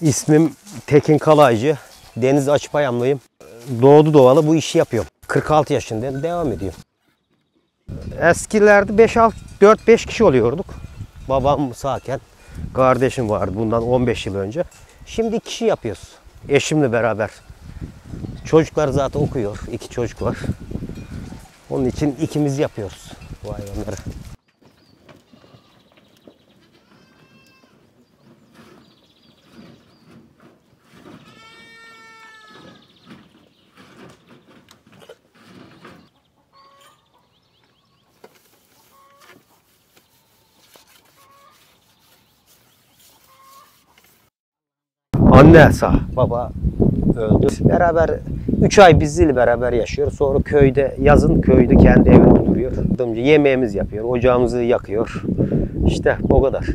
İsmim Tekin Kalaycı. Deniz Açpayamlıyım. Doğdu doğalı bu işi yapıyorum. 46 yaşındayım. Devam ediyorum. Eskilerde 4-5 kişi oluyorduk. Babam sağken. Kardeşim vardı bundan 15 yıl önce. Şimdi 2 kişi yapıyoruz. Eşimle beraber. Çocuklar zaten okuyor. 2 çocuk var. Onun için ikimiz yapıyoruz bu hayvanları. Anne sağ, baba öldü. Beraber 3 ay bizle beraber yaşıyoruz. Sonra köyde, yazın köyde kendi evinde duruyor. Yemeğimizi yapıyor, ocağımızı yakıyor. İşte o kadar.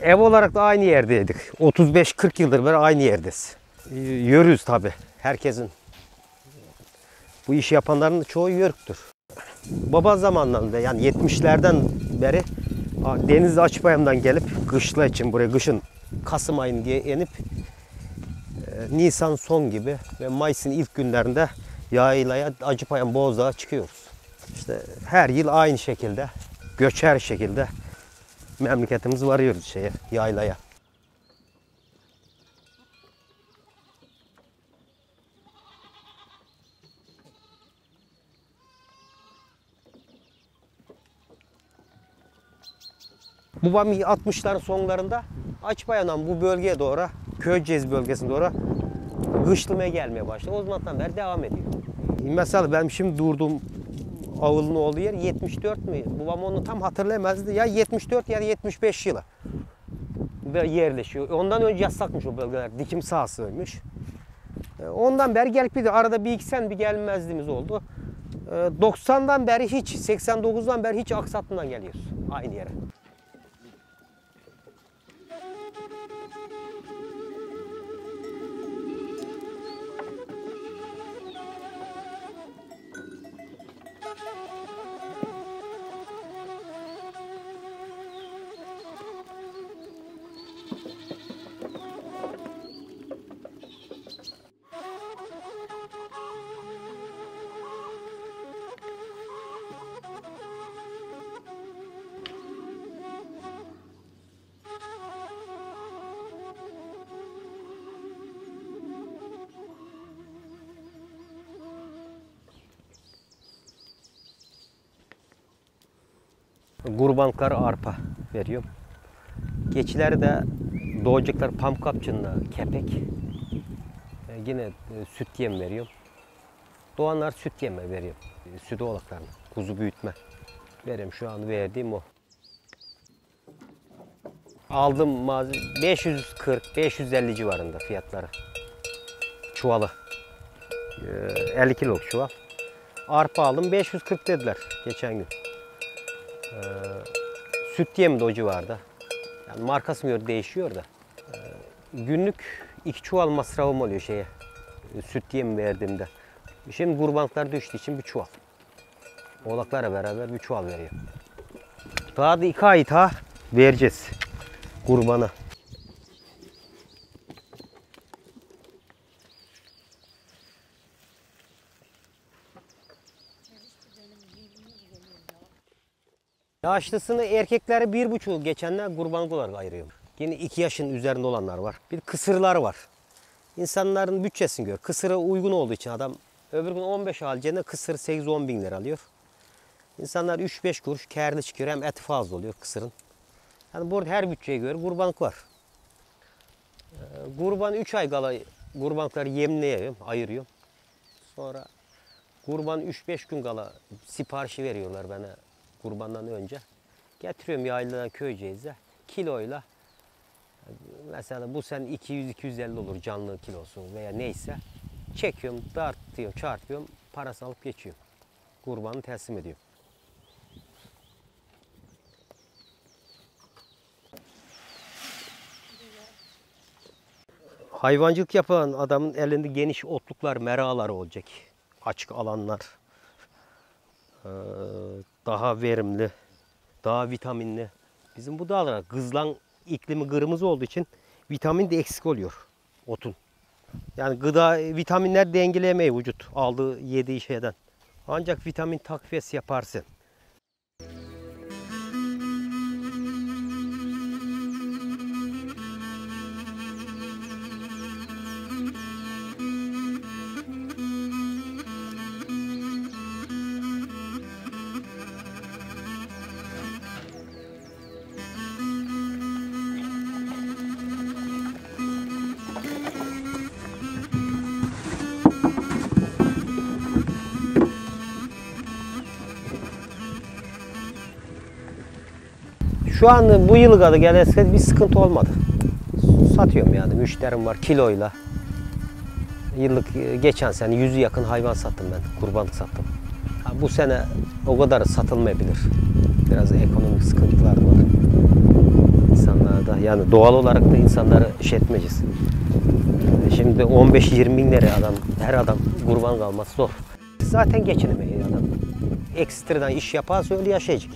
Ev olarak da aynı yerdeydik. 35-40 yıldır beri aynı yerdeyiz. Yörüyüz tabii. Herkesin, bu işi yapanların çoğu yörüktür. Baba zamanlarında yani 70'lerden beri Deniz Açpayam'dan gelip kışla için buraya kışın Kasım ayını diye inip Nisan son gibi ve Mayıs'ın ilk günlerinde yaylaya Acıpayam Bozdağ'a çıkıyoruz. İşte her yıl aynı şekilde, göçer şekilde memleketimiz varıyoruz yaylaya. Babam 60'ların sonlarında Açbayan'dan bu bölgeye doğru, Köyceğiz bölgesine doğru kışlamaya gelmeye başladı. O zamandan beri devam ediyor. Mesela ben şimdi durduğum ağılın olduğu yer 74 mi? Babam onu tam hatırlayamazdı. Ya 74 ya 75 yılı yerleşiyor. Ondan önce yasakmış o bölgeler. Dikim sahasıymış. Ondan beri gelip bir de arada bir iki sen bir gelmezliğimiz oldu. 90'dan beri hiç, 89'dan beri hiç Aksatlı'dan geliyoruz aynı yere. Kurbanlıklara arpa veriyorum. Geçileri de doğacaklar pamukapçınla kepek. Yine süt yem veriyorum. Doğanlar süt yeme veriyorum. Süt oğlaklarına, kuzu büyütme veriyorum. Şu an verdiğim o. Aldım malzeme 540-550 civarında fiyatları. Çuvalı. 50 kiloluk çuval. Arpa aldım 540 dediler geçen gün. Süt yemi de o civarda. Yani markasına göre değişiyor da. Günlük 2 çuval masrafım oluyor şeye. Süt yemi verdiğimde. Şimdi kurbanlıklar düştüğü için bir çuval. Oğlaklarla beraber bir çuval veriyor. Daha da 2 ay daha vereceğiz kurbana. Yaşlısını erkekleri 1,5 geçenler kurbanlık olarak ayırıyorum. Yine 2 yaşın üzerinde olanlar var. Bir kısırlar var. İnsanların bütçesini gör. Kısıra uygun olduğu için adam öbür gün 15 alacağına kısır 8-10 bin lira alıyor. İnsanlar 3-5 kuruş kârlı çıkıyor. Hem eti fazla oluyor kısırın. Yani burada her bütçeye göre kurbanlık var. Kurban 3 ay kala kurbanlıkları yemliyorum, ayırıyorum. Sonra kurban 3-5 gün kala siparişi veriyorlar bana kurbandan önce. Getiriyorum yayladan Köyceğiz'e kiloyla. Mesela bu sene 200-250 olur canlı kilosu veya neyse. Çekiyorum, dartıyorum, çarpıyorum, parası alıp geçiyorum. Kurbanı teslim ediyorum. Hayvancılık yapan adamın elinde geniş otluklar, meraları olacak. Açık alanlar. Daha verimli, daha vitaminli. Bizim bu dağlar kızlan iklimi kırmızı olduğu için vitamin de eksik oluyor otun. Yani gıda, vitaminler dengeleyemeyi vücut aldığı, yediği şeyden. Ancak vitamin takviyesi yaparsın. Şu an bu yıl kadar gelse bir sıkıntı olmadı. Satıyorum yani, müşterim var kiloyla. Yıllık geçen sene 100'ü yakın hayvan sattım ben, kurbanlık sattım. Bu sene o kadar satılmayabilir. Biraz ekonomik sıkıntılar var. İnsanlarda yani doğal olarak da insanları etmeyeceğiz. Şimdi 15-20 bin lira her adam kurban kalması zor. Zaten geçinemeyiz adam. Ekstradan iş yaparsa öyle yaşayacak.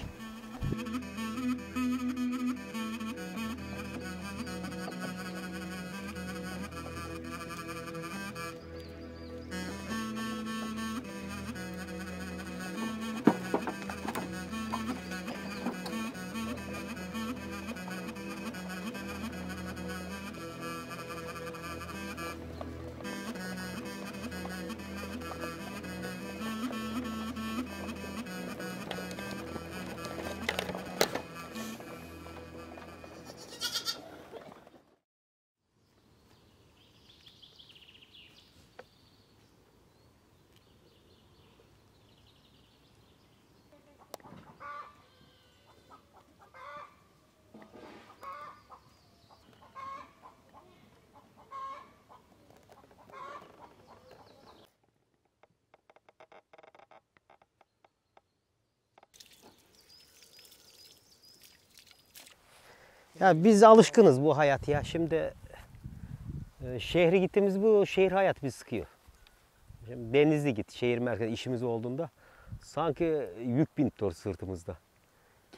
Ya biz alışkınız bu hayat ya. Şimdi şehre gittiğimiz bu şehir hayatı bizi sıkıyor. Şimdi Denizli git, şehir merkezi işimiz olduğunda sanki yük binip sırtımızda.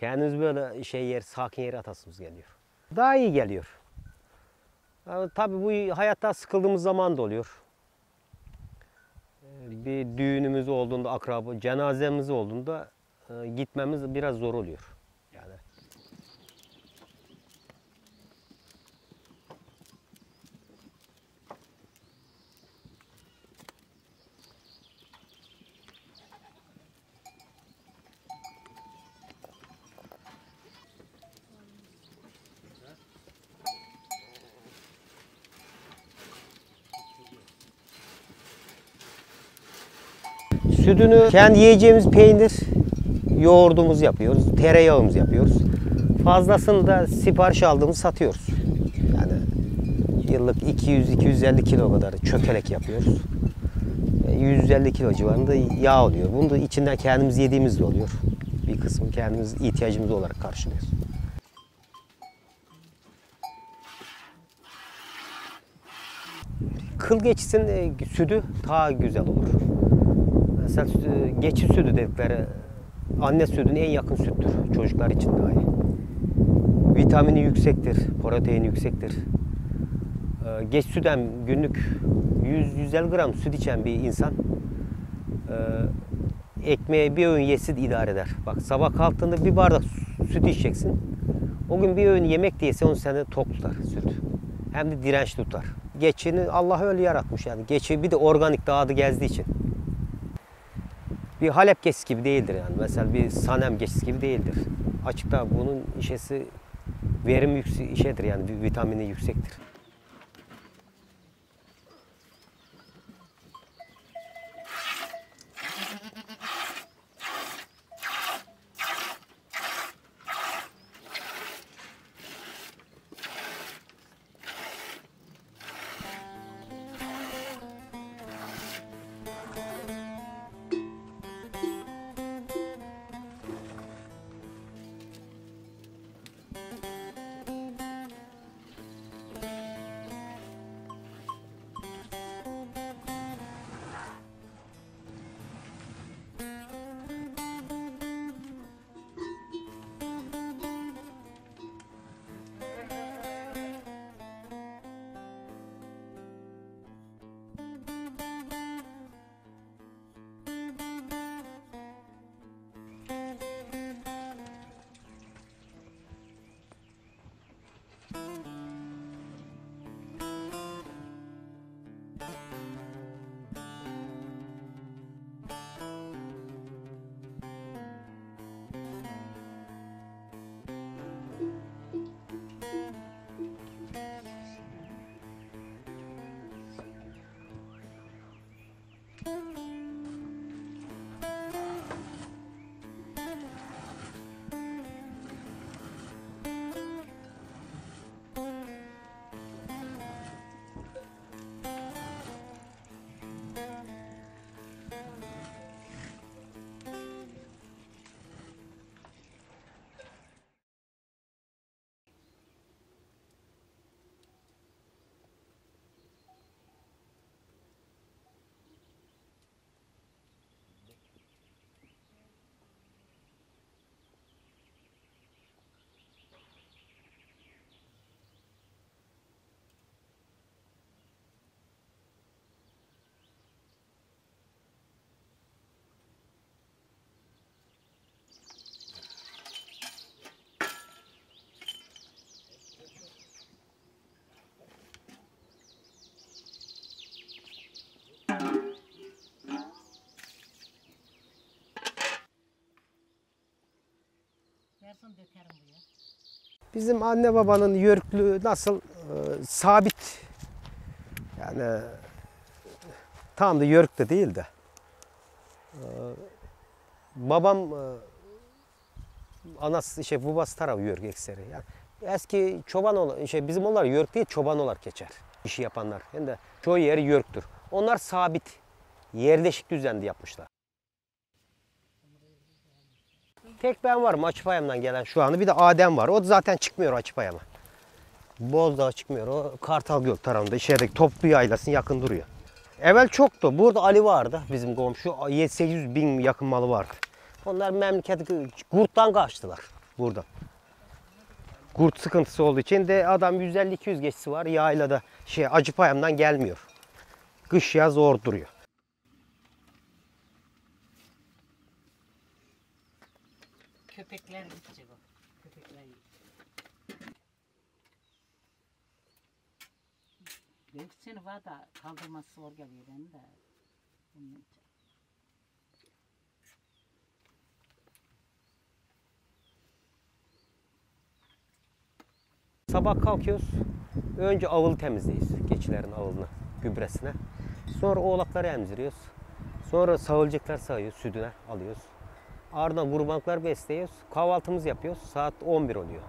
Kendimiz böyle sakin yere atasımız geliyor. Daha iyi geliyor. Tabii bu hayatta sıkıldığımız zaman da oluyor. Bir düğünümüz olduğunda, akraba, cenazemiz olduğunda gitmemiz biraz zor oluyor. Yani. Sütünü kendi yiyeceğimiz peynir, yoğurdumuz yapıyoruz, tereyağımız yapıyoruz. Fazlasını da sipariş aldığımız satıyoruz. Yani yıllık 200-250 kilo kadar çökelek yapıyoruz. 150 kilo civarında yağ oluyor. Bunu da içinden kendimiz yediğimiz de oluyor. Bir kısmı kendimiz ihtiyacımız olarak karşılıyoruz. Kıl geçisinin sütü daha güzel olur. Mesela geçi sütü dedikleri anne sütüne en yakın süttür. Çocuklar için daha iyi. Vitamini yüksektir, proteini yüksektir. Geç sütten günlük 100-150 gram süt içen bir insan ekmeğe bir öğün yesin idare eder. Bak sabah kalktığında bir bardak süt içeceksin. O gün bir öğün yemek de yese onu seni tok tutar süt. Hem de dirençli tutar. Geçini Allah öyle yaratmış yani. Geçi bir de organik dağda gezdiği için. Bir Halep geçisi gibi değildir yani. Mesela bir Sanem geçisi gibi değildir. Açıkta bunun verim işedir yani vitamini yüksektir. Bizim anne babanın yörüklüğü nasıl sabit yani tam da yörük de değil de babam anası babası tarafı yörük ekseri. Yani eski çoban bizim onlar yörük değil çoban olarak geçer. İşi yapanlar. Hem de çoğu yeri yörüktür. Onlar sabit yerleşik düzende yapmışlar. Tek ben varım Açıpayam'dan gelen şu anda. Bir de Adem var. O da zaten çıkmıyor Açıpayam'a. Bozdağ çıkmıyor. O Kartalgöl tarafında içerideki Toplu Yaylası'nın yakın duruyor. Evvel çoktu. Burada Ali vardı bizim komşu. 700-800 bin yakın malı vardı. Onlar memleketi kurttan kaçtılar burada. Kurt sıkıntısı olduğu için de adam 150-200 geçisi var. Yaylada Acıpayam'dan gelmiyor. Kış yaz orada duruyor. Köpekler gidecek o. Köpekler yiyecek. Belki seni var da kaldırması zor geliyor benim de. Bunun için. Sabah kalkıyoruz. Önce avıl temizleyiz. Keçilerin avılını, gübresine. Sonra oğlakları emziriyoruz. Sonra sağılcıklar sağıyoruz, sütüne alıyoruz. Ardından kurbanlıklar besliyoruz. Kahvaltımızı yapıyoruz. Saat 11 oluyor.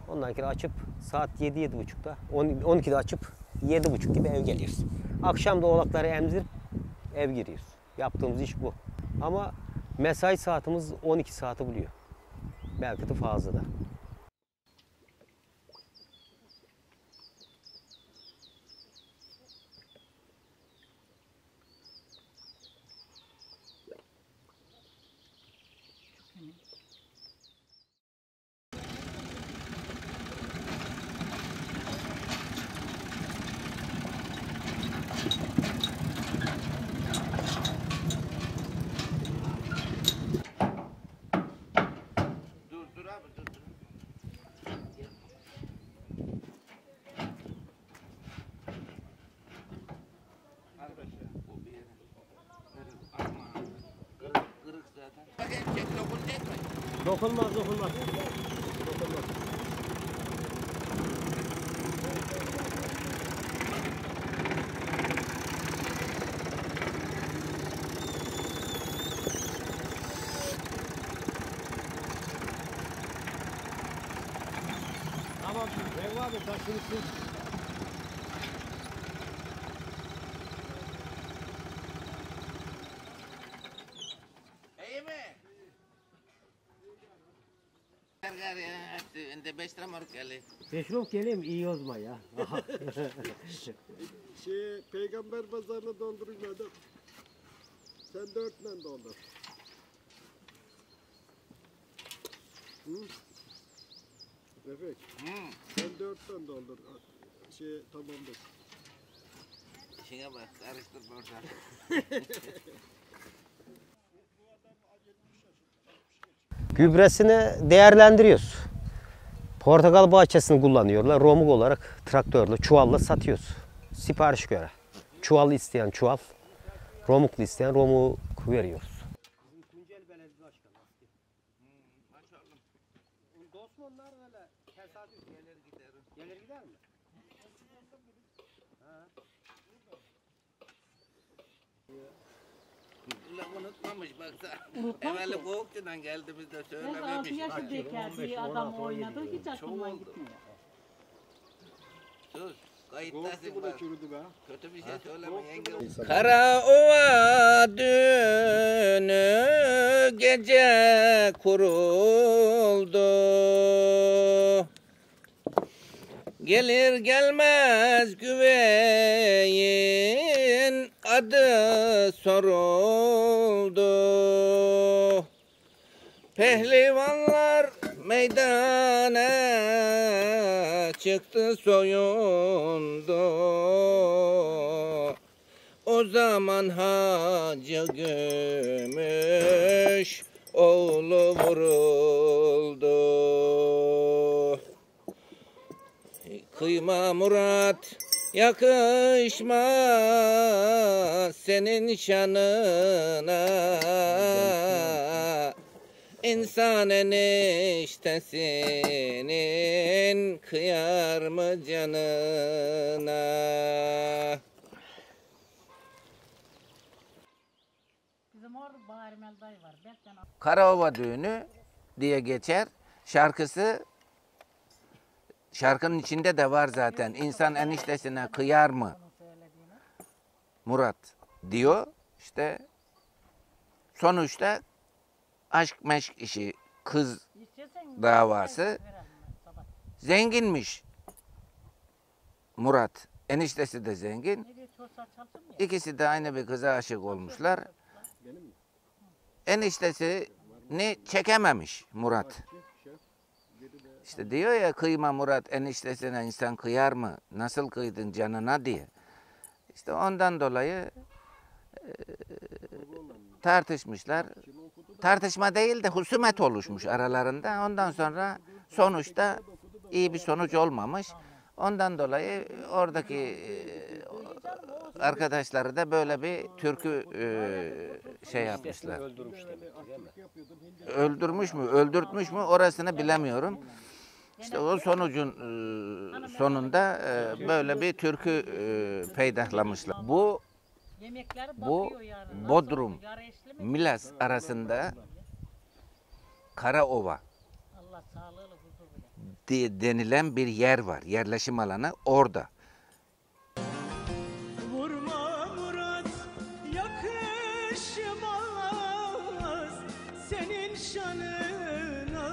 Ondan sonra açıp saat 7-7.30'da 12'de açıp 7.30 gibi ev geliyoruz. Akşam da oğlakları emzirip ev giriyoruz. Yaptığımız iş bu. Ama mesai saatimiz 12 saati buluyor. Belki de fazla da. Dur abi dur. Kırık zaten. Bakayım çek dokunacak mı? Dokunmaz, dokunmaz. Dokunmaz. Tamam, Revva abi taşını sil. İyi mi? Gargar ya. Ente 5 lira maruk geldi. Peşruf geleyim iyi ozma ya. Peygamber pazarını doldurmadım. Sen 4'le doldur. Hı? Refik, sen 4'ten doldur. Tamamdır. İşine bak karıştır orada. Gübresini değerlendiriyoruz. Portakal bahçesini kullanıyorlar. Romuk olarak traktörle, çuvalla satıyoruz. Sipariş göre. Çuval isteyen çuval, romuklu isteyen romuğu veriyoruz. Bizim Tunceli Belediye Başkanı. Maşallah. Dost mu onlar öyle tesadüf Gelir gider. gelir gider mi? Ulan unutmamış baksana. Evveli Kovukçu'dan geldi biz de Ben 6 söylememiş. yaşındayken bir adam oynadı. Hiç aklımdan oldu. gitmiyor. Sus. Kayıttasın Kovuklu da bak. çürüdü be. Kötü bir şey söyleme yenge. Karaova dünü gece kuruldu. Gelir gelmez güveyin adı soruldu. Pehlivanlar meydana çıktı soyundu. O zaman Hacı Gümüş oğlu vuruldu. Kıyma Murat yakışmaz senin şanına. İnsan eniştesinin kıyar mı canına? Bizim orada Bahar Emel dayı var. Ben Karaova düğünü diye geçer. Şarkının içinde de var zaten. İnsan eniştesine kıyar mı Murat diyor. İşte sonuçta aşk meşk işi kız İçeceksen davası. verelim sabah. Zenginmiş Murat. Eniştesi de zengin. Ne diyor çoğusa çalışır mı ya? İkisi de aynı bir kıza aşık olmuşlar. Eniştesini çekememiş Murat. İşte diyor ya kıyma Murat, eniştesine insan kıyar mı? Nasıl kıydın canına diye. İşte ondan dolayı tartışmışlar. Tartışma değil de husumet oluşmuş aralarında. Ondan sonra sonuçta iyi bir sonuç olmamış. Ondan dolayı oradaki arkadaşları da böyle bir türkü şey yapmışlar. Öldürmüş mü, öldürtmüş mü orasını bilemiyorum. İşte o sonucun sonunda böyle bir türkü peydahlamışlar. Yemekleri Bu bakıyor yani. Nasıl Bodrum, oldu? Yara eşli mi? Milas arasında Karaova Allah sağlığıyla huzur bile. diye denilen bir yer var. Yerleşim alanı orada. Vurma Murat, yakışmaz senin şanına.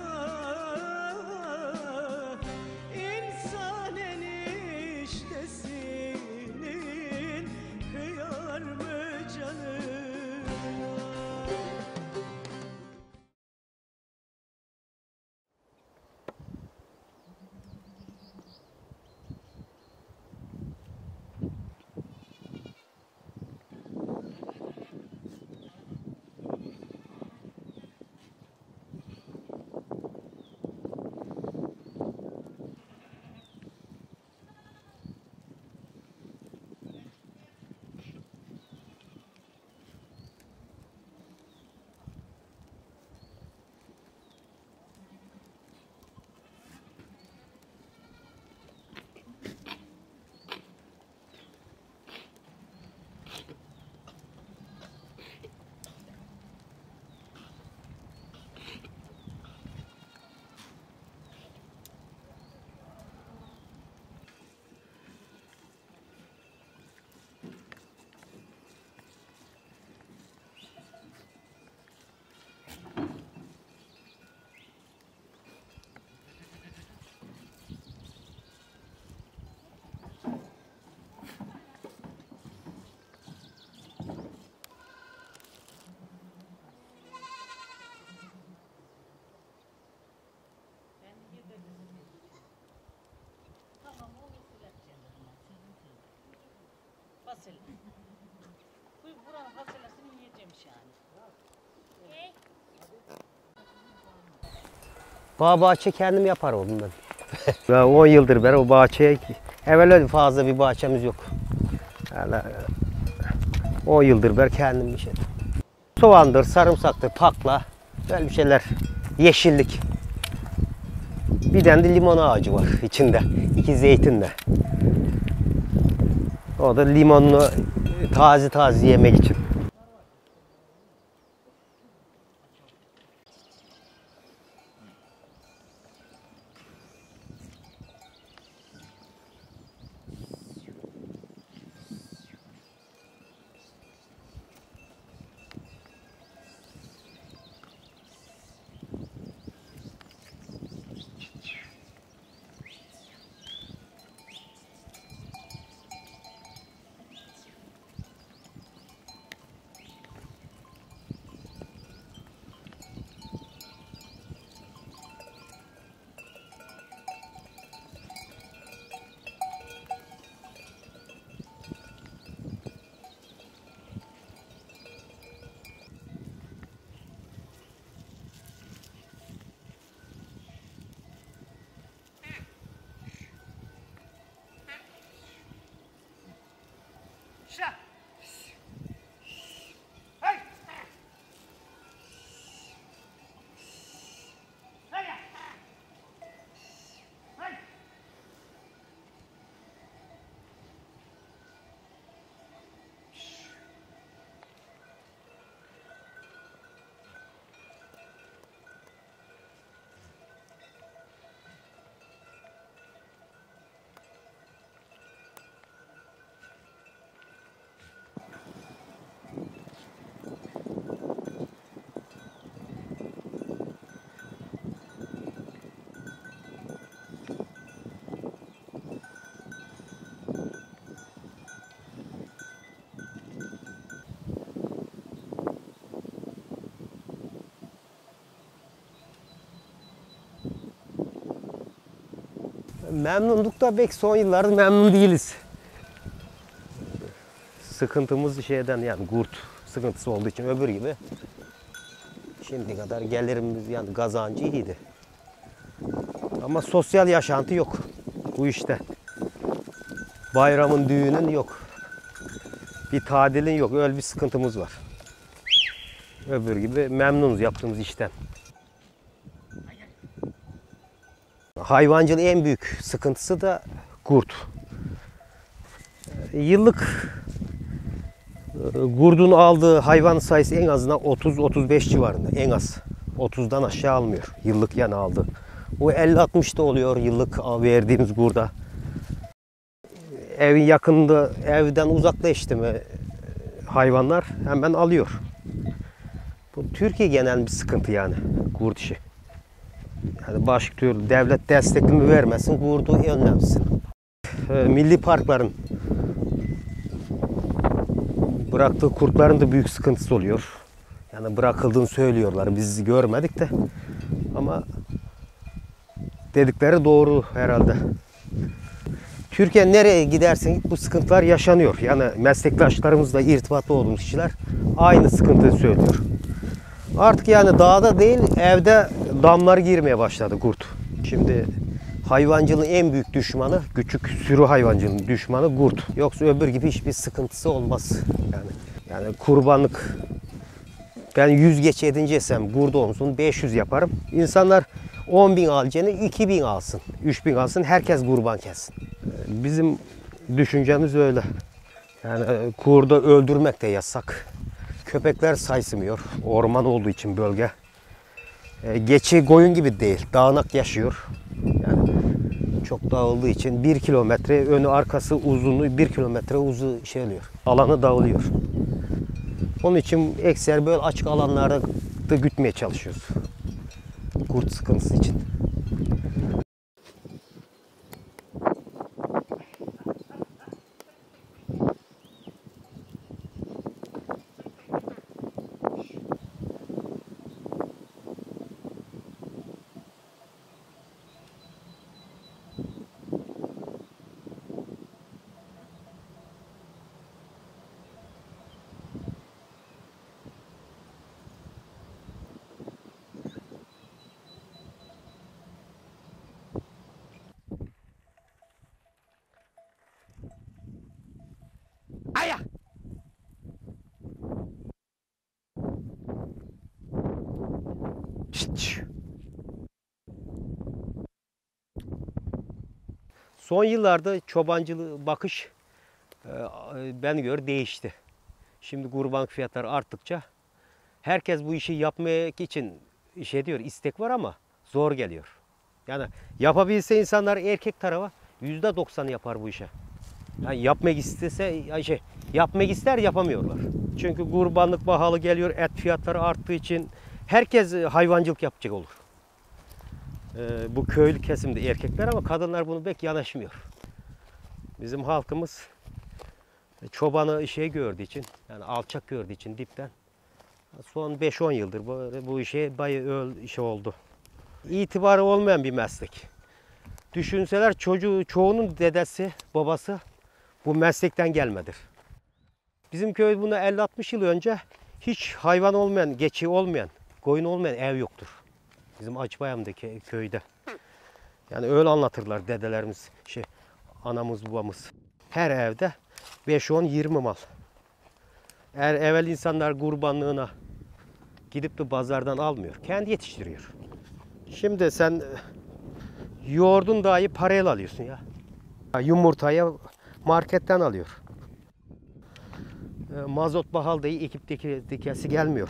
İnsan eniştesinin kıyar mı canına? Tamam o usul edeceğim o zaman. Sizin sözünüz. Fasulye. Buranın fasulyesini yiyeceğim yani. Bağ bahçe kendim yapar oldum ben. Ben 10 yıldır beri o bahçeye, evvel öyle fazla bir bahçemiz yok. Yani 10 yıldır beri kendim bir şey. Soğandır, sarımsaktır, pakla, böyle bir şeyler, yeşillik. Bir tane de limon ağacı var içinde, 2 zeytinle. O da limonlu taze taze yemek için. Memnunduk da pek son yıllarda memnun değiliz. Sıkıntımız şeyden yani kurt sıkıntısı olduğu için öbür gibi. Şimdiye kadar gelirimiz yani kazancı iyiydi. Ama sosyal yaşantı yok bu işte. Bayramın, düğünün yok. Bir tadilin yok. Öyle bir sıkıntımız var. Öbür gibi memnunuz yaptığımız işten. Hayvancılığın en büyük sıkıntısı da kurt. Yıllık kurdun aldığı hayvan sayısı en azından 30-35 civarında. En az. 30'dan aşağı almıyor. Yıllık yani aldı. Bu 50-60 da oluyor yıllık verdiğimiz kurda. Evin yakınında, evden uzaklaştı mı hayvanlar hemen alıyor. Bu Türkiye genel bir sıkıntı yani kurt işi. Yani başka türlü devlet destekimi vermesin, kurdu önlemsin. Milli parkların bıraktığı kurtların da büyük sıkıntısı oluyor. Yani bırakıldığını söylüyorlar. Biz görmedik de. Ama dedikleri doğru herhalde. Türkiye nereye gidersen git bu sıkıntılar yaşanıyor. Yani meslektaşlarımızla irtibatlı olduğumuz kişiler aynı sıkıntıyı söylüyor. Artık yani dağda değil evde damlar girmeye başladı kurt. Şimdi hayvancılığın en büyük düşmanı, küçük sürü hayvancılığın düşmanı kurt. Yoksa öbür gibi hiçbir sıkıntısı olmaz. Yani kurbanlık ben 100 geç edincesem kurt olsun 500 yaparım. İnsanlar 10.000 alacağını 2.000 alsın, 3.000 alsın, herkes kurban kessin. Bizim düşüncemiz öyle. Yani kurdu öldürmek de yasak. Köpekler saysmıyor. Orman olduğu için bölge. Geçi koyun gibi değil. Dağınak yaşıyor. Yani çok dağıldığı için 1 kilometre önü arkası uzunluğu 1 kilometre uzu şey oluyor. Alanı dağılıyor. Onun için ekser böyle açık alanlarda da gütmeye çalışıyoruz. Kurt sıkıntısı için. Aya! Şşş! Son yıllarda çobancılığı bakış ben gör değişti. Şimdi kurbanlık fiyatları arttıkça herkes bu işi yapmak için şey diyor, istek var ama zor geliyor. Yani yapabilse insanlar erkek tarafa %90 yapar bu işe. Yani yapmak istese yapmak ister yapamıyorlar. Çünkü kurbanlık pahalı geliyor, et fiyatları arttığı için herkes hayvancılık yapacak olur. Bu köylü kesimde erkekler ama kadınlar bunu pek yanaşmıyor. Bizim halkımız çobanı gördüğü için, yani alçak gördüğü için dipten son 5-10 yıldır bu işe bayağı oldu. İtibarı olmayan bir meslek. Düşünseler çoğunun dedesi, babası bu meslekten gelmedir. Bizim köy buna 50-60 yıl önce hiç hayvan olmayan, geçi olmayan, koyun olmayan ev yoktur. Bizim Acıbayam'daki köyde. Yani öyle anlatırlar dedelerimiz, anamız babamız. Her evde 5-10-20 mal. Eğer evvel insanlar kurbanlığına gidip de pazardan almıyor. Kendi yetiştiriyor. Şimdi sen yoğurdun dahi parayla alıyorsun ya. Yumurtayı marketten alıyor. Mazot pahalı diye ekip dikesi gelmiyor.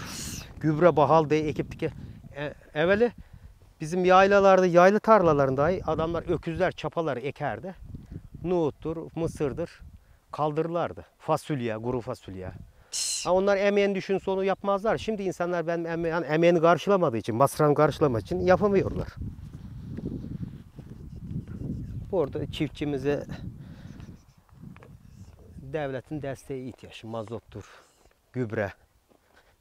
Gübre pahalı diye ekip dike. Evveli bizim yaylalarda, yaylı tarlalarında adamlar öküzler çapaları ekerdi. Nohuttur, mısırdır kaldırırlardı. Fasulye, kuru fasulye. Onlar emeğini düşünse onu yapmazlar. Şimdi insanlar emeğini karşılamadığı için, masrafını karşılamadığı için yapamıyorlar. Burada çiftçimize devletin desteği ihtiyaç. Mazottur, gübre.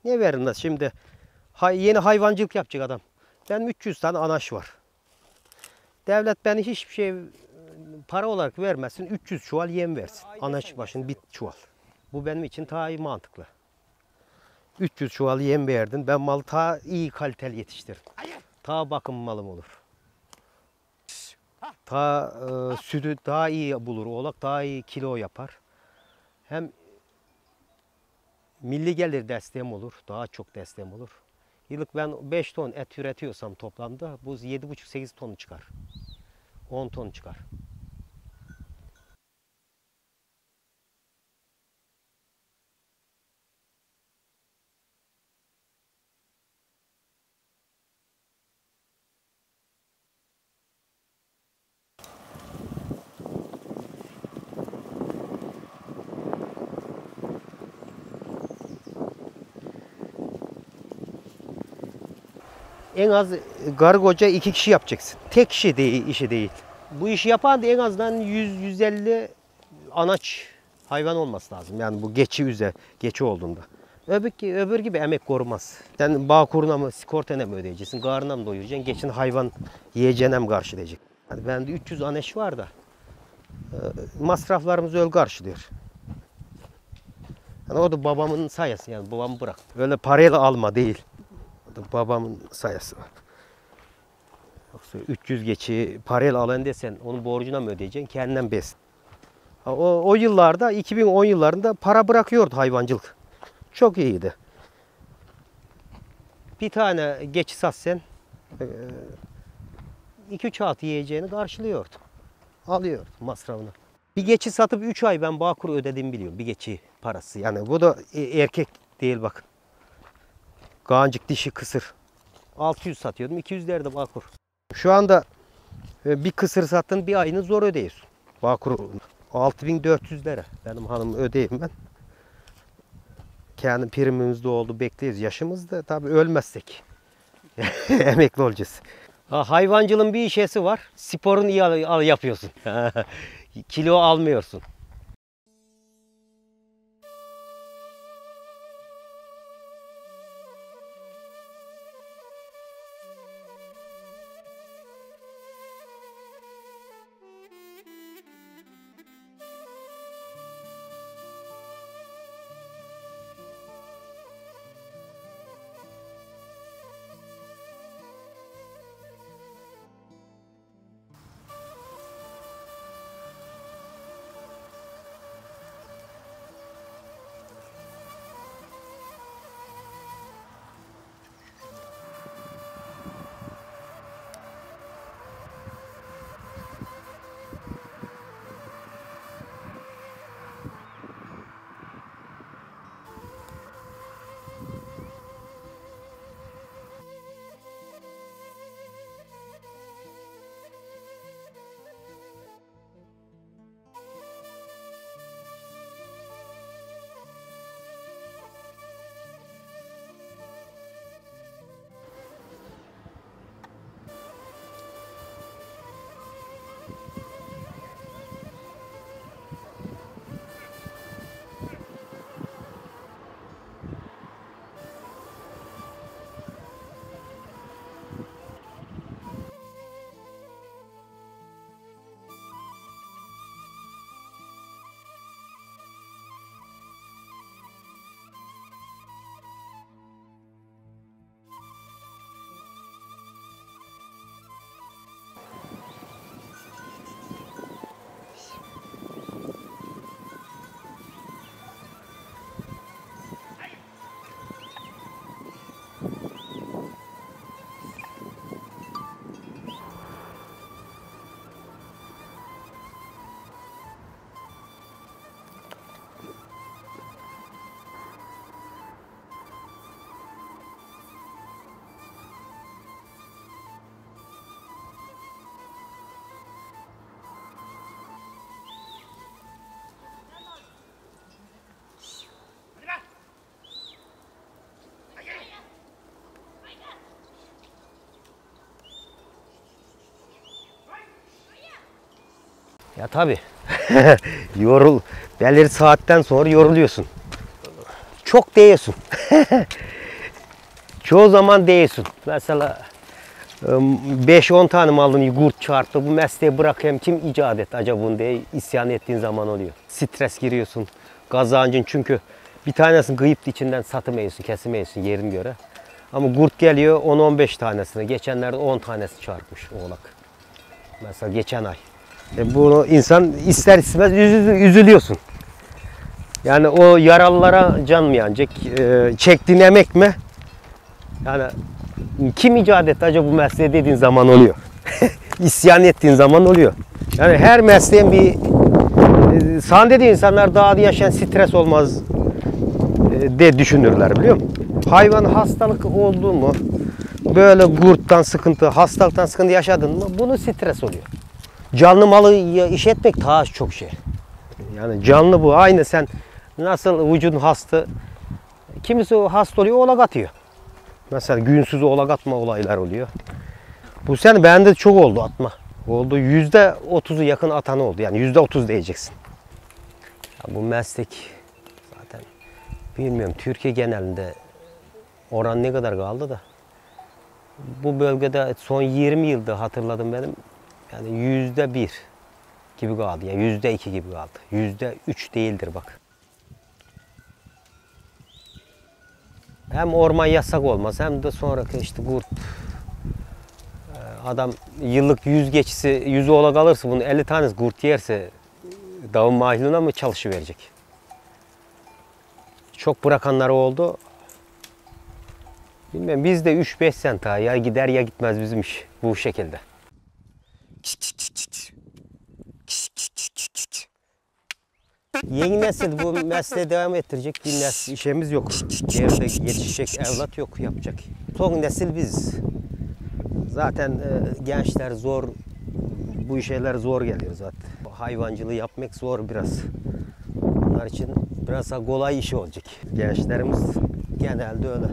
Ne verin şimdi? Yeni hayvancılık yapacak adam. Benim 300 tane anaç var. Devlet beni hiçbir şey para olarak vermesin, 300 çuval yem versin. Anaç başına bir çuval. Bu benim için daha iyi mantıklı. 300 çuval yem verdin, ben malı daha iyi kaliteli yetiştiririm. Daha bakım malım olur. Daha sütü daha iyi bulur, oğlak daha iyi kilo yapar. Hem milli gelir desteğim olur, daha çok desteğim olur. Yıllık ben 5 ton et üretiyorsam toplamda bu 7,5-8 ton çıkar. 10 ton çıkar. En az karı koca 2 kişi yapacaksın. Tek kişi değil, işi değil. Bu işi yapan da en azından 100-150 anaç hayvan olması lazım. Yani bu geçi olduğunda. Öbür gibi emek korumaz. Sen Bağkur'una mı, sigortana mı ödeyeceksin, karnına mı doyuracaksın, geçin hayvan yiyeceğine mi karşılayacak? Yani bende 300 anaç var da masraflarımızı öyle karşılıyor. Yani o da babamın sayesi, yani babamı bırak. Öyle parayla alma değil. Babamın sayısı var. Yoksa 300 geçi parayla alan desen onun borcuna mı ödeyeceksin? Kendinden besin. O yıllarda 2010 yıllarında para bırakıyordu hayvancılık. Çok iyiydi. Bir tane geçi satsan 2-3 altı yiyeceğini karşılıyordu. Alıyordu masrafını. Bir geçi satıp 3 ay ben Bağkur ödediğimi biliyorum. Bir geçi parası. Yani bu da erkek değil bakın. Gancık dişi kısır. 600 satıyordum. 200 derdi Bağkur. Şu anda bir kısır sattın bir ayını zor ödeyiyorsun. Bağkur 6400 lira. Benim hanım ödeyeyim ben. Kendi primimiz de oldu. Bekleyiz. Yaşımız da tabii ölmezsek. Emekli olacağız. Hayvancılığın bir işesi var. Sporun iyi yapıyorsun. Kilo almıyorsun. Ya tabii. Belirli saatten sonra yoruluyorsun. Çok değiyorsun. Çoğu zaman değiyorsun. Mesela 5-10 tane malını gurt çarptı. Bu mesleği bırakayım kim icat etti acaba bunu diye isyan ettiğin zaman oluyor. Stres giriyorsun. Kazancın çünkü bir tanesini kıyıp içinden satımıyorsun, kesimeysin yerine göre. Ama kurt geliyor 10-15 tanesini. Geçenlerde 10 tanesi çarpmış oğlak. Mesela geçen ay. Bunu insan ister istemez üzülüyorsun. Yani o yaralılara can mı yanacak? Çektiğin emek mi? Yani kim icat etti acaba bu mesleği dediğin zaman oluyor. İsyan ettiğin zaman oluyor. Yani her mesleğin bir sana dediği insanlar dağda yaşayan stres olmaz de düşünürler biliyor musun? Hayvan hastalık oldu mu, böyle gurttan sıkıntı, hastalıktan sıkıntı yaşadın mı bunu stres oluyor. Canlı malı iş etmek daha çok şey. Yani canlı bu. Aynı sen nasıl vücudun hasta, kimisi hasta oluyor oğlak atıyor. Mesela günsüz oğlak atma olaylar oluyor. Bu sene bende çok oldu atma. Oldu. %30'u yakın atan oldu. Yani %30 diyeceksin. Ya bu meslek zaten bilmiyorum Türkiye genelinde oran ne kadar kaldı da. Bu bölgede son 20 yılda hatırladım benim. Yani %1 gibi kaldı. Yani %2 gibi kaldı. %3 değildir bak. Hem orman yasak olmaz hem de sonraki işte kurt. Adam yıllık 100 geçisi 100 oğlak alırsa bunu 50 tanesi kurt yerse dağın mahluğuna mı çalışıverecek? Çok bırakanlar oldu. Bilmem bizde 3-5 sent ha ya gider ya gitmez bizim iş bu şekilde. Yeni nesil bu mesleğe devam ettirecek bir nesil işimiz yok. Geride yetişecek evlat yok yapacak. Son nesil biz. Zaten gençler zor, bu şeyler zor geliyor zaten. Hayvancılığı yapmak zor biraz. Onlar için biraz daha kolay iş olacak. Gençlerimiz genelde öyle.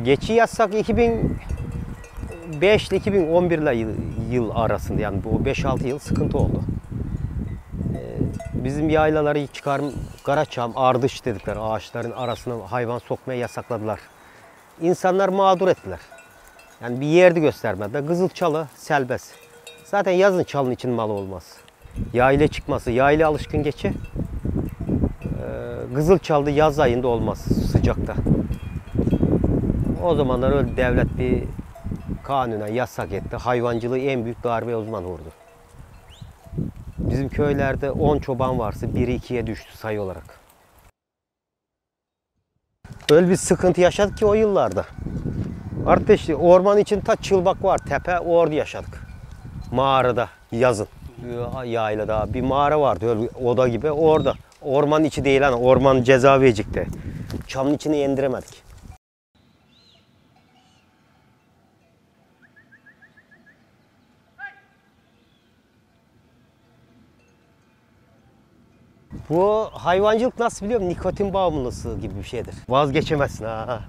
Geçi yazsak 2005 ile 2011 yıl arasında yani bu 5-6 yıl sıkıntı oldu. Bizim yaylaları çıkarım Karaçam, Ardış dedikleri ağaçların arasına hayvan sokmaya yasakladılar. İnsanlar mağdur ettiler. Yani bir yerde göstermediler. Kızılçalı serbest. Zaten yazın çalın için malı olmaz. Yayla çıkması, yayla alışkın geçi. Kızılçalı yaz ayında olmaz sıcakta. O zamanlar öyle devlet bir kanuna yasak etti. Hayvancılığı en büyük darbe uzman vurdu. Bizim köylerde 10 çoban varsa biri 2'ye düştü sayı olarak. Öyle bir sıkıntı yaşadık ki o yıllarda. Artık işte orman için ta Çılbak var, tepe orada yaşadık. Mağarada yazın. Yaylada bir mağara vardı öyle oda gibi orada. Orman içi değil hani orman ceza verecekti. Çamın içine indiremedik. Bu hayvancılık nasıl biliyor musun? Nikotin bağımlısı gibi bir şeydir. Vazgeçemezsin ha.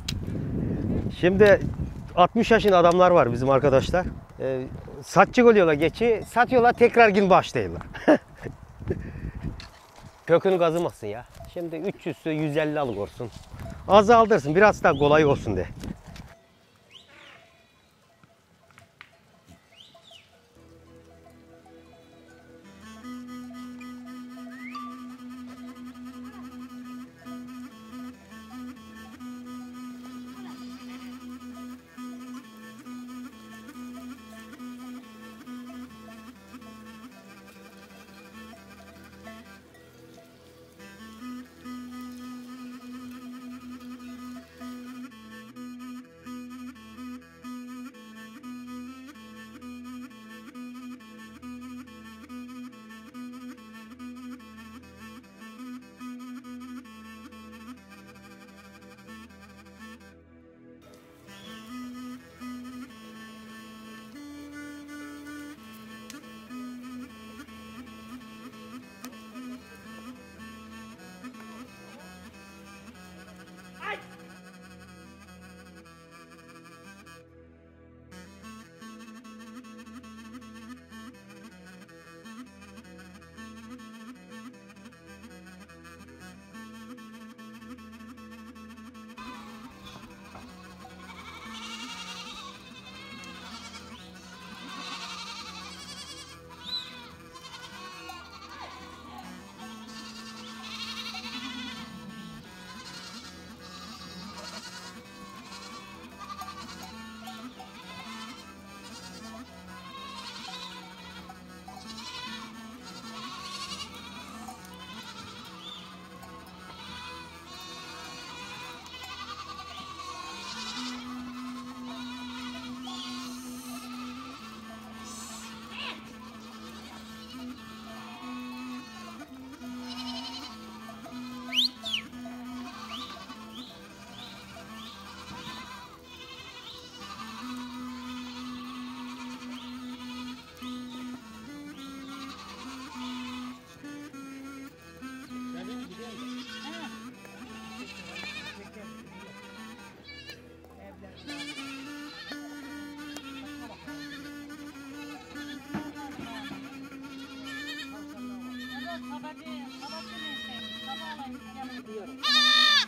Şimdi 60 yaşında adamlar var bizim arkadaşlar. Satçık oluyorlar geçi, satıyorlar tekrar gün başlıyorlar. Kökünü kazımasın ya. Şimdi 300'sü 150 alırsın. Azaldırsın biraz daha kolay olsun diye.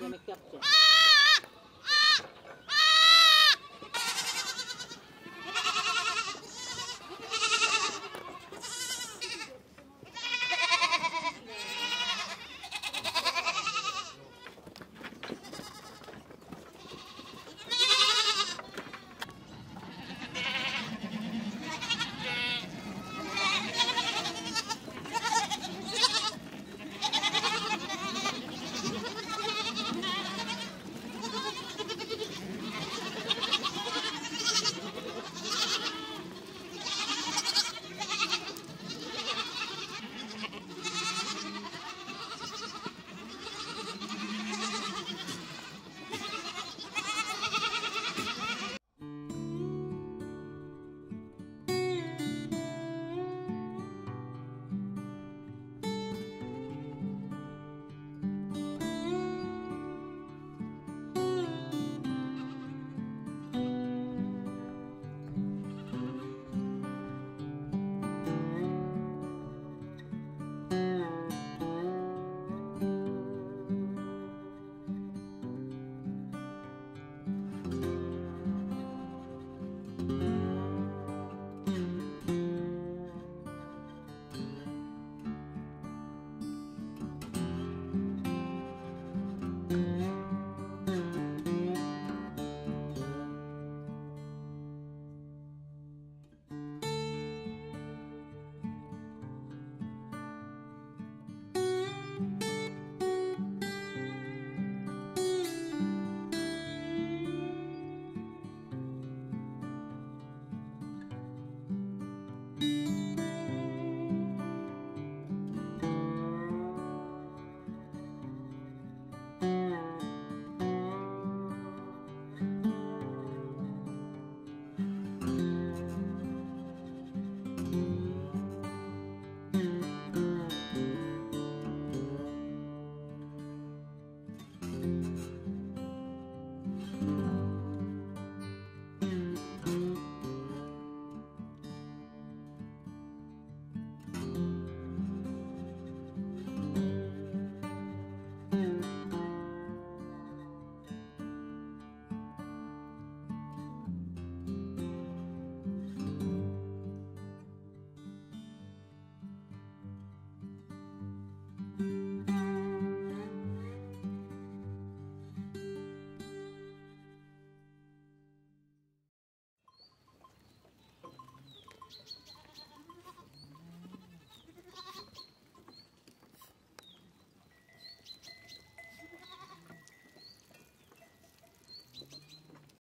yemek yapacağım.